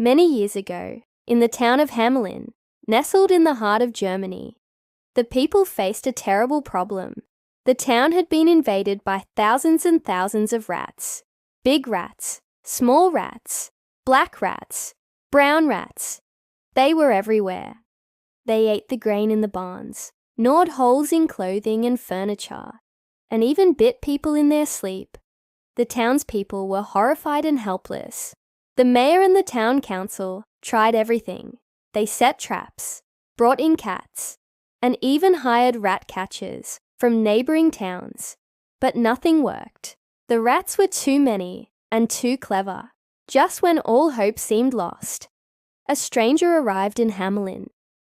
Many years ago, in the town of Hamelin, nestled in the heart of Germany, the people faced a terrible problem. The town had been invaded by thousands and thousands of rats. Big rats, small rats, black rats, brown rats. They were everywhere. They ate the grain in the barns, gnawed holes in clothing and furniture, and even bit people in their sleep. The townspeople were horrified and helpless. The mayor and the town council tried everything. They set traps, brought in cats, and even hired rat catchers from neighboring towns. But nothing worked. The rats were too many and too clever. Just when all hope seemed lost, a stranger arrived in Hamelin.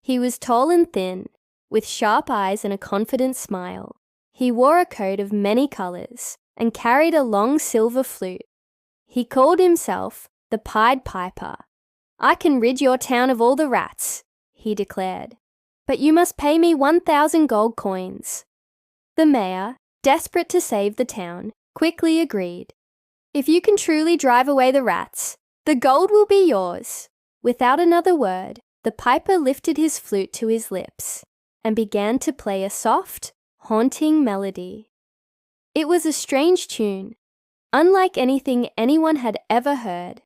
He was tall and thin, with sharp eyes and a confident smile. He wore a coat of many colors and carried a long silver flute. He called himself the Pied Piper. "I can rid your town of all the rats," he declared, "but you must pay me 1,000 gold coins." The mayor, desperate to save the town, quickly agreed. "If you can truly drive away the rats, the gold will be yours." Without another word, the piper lifted his flute to his lips and began to play a soft, haunting melody. It was a strange tune, unlike anything anyone had ever heard.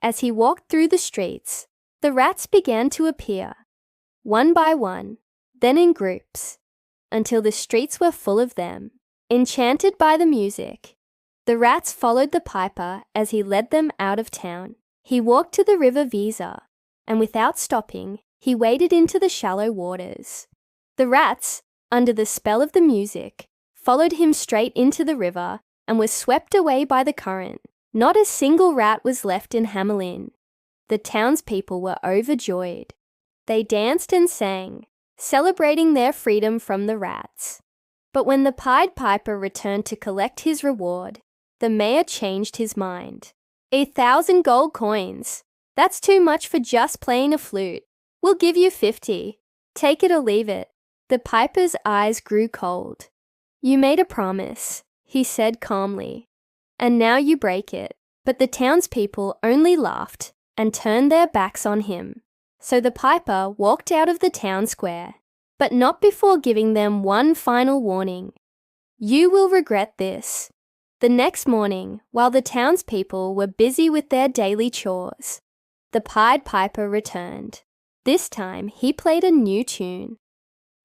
As he walked through the streets, the rats began to appear, one by one, then in groups, until the streets were full of them. Enchanted by the music, the rats followed the piper as he led them out of town. He walked to the river Weser, and without stopping, he waded into the shallow waters. The rats, under the spell of the music, followed him straight into the river and were swept away by the current. Not a single rat was left in Hamelin. The townspeople were overjoyed. They danced and sang, celebrating their freedom from the rats. But when the Pied Piper returned to collect his reward, the mayor changed his mind. 1,000 gold coins. That's too much for just playing a flute. We'll give you 50. Take it or leave it." The piper's eyes grew cold. "You made a promise," he said calmly, "and now you break it." But the townspeople only laughed and turned their backs on him. So the piper walked out of the town square, but not before giving them one final warning. "You will regret this." The next morning, while the townspeople were busy with their daily chores, the Pied Piper returned. This time he played a new tune,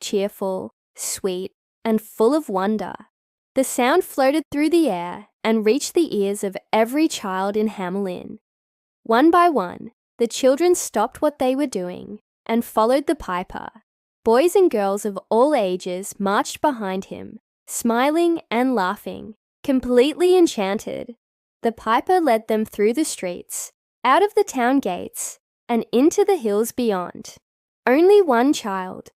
cheerful, sweet, and full of wonder. The sound floated through the air and reached the ears of every child in Hamelin. One by one, the children stopped what they were doing and followed the piper. Boys and girls of all ages marched behind him, smiling and laughing, completely enchanted. The piper led them through the streets, out of the town gates, and into the hills beyond. Only one child,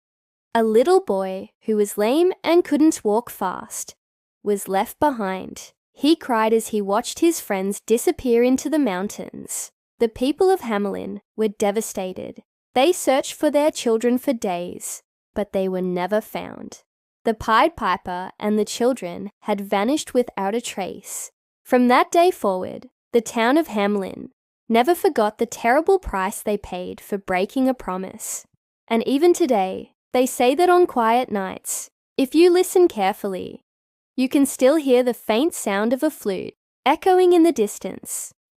a little boy who was lame and couldn't walk fast, was left behind. He cried as he watched his friends disappear into the mountains. The people of Hamelin were devastated. They searched for their children for days, but they were never found. The Pied Piper and the children had vanished without a trace. From that day forward, the town of Hamelin never forgot the terrible price they paid for breaking a promise. And even today, they say that on quiet nights, if you listen carefully, you can still hear the faint sound of a flute echoing in the distance.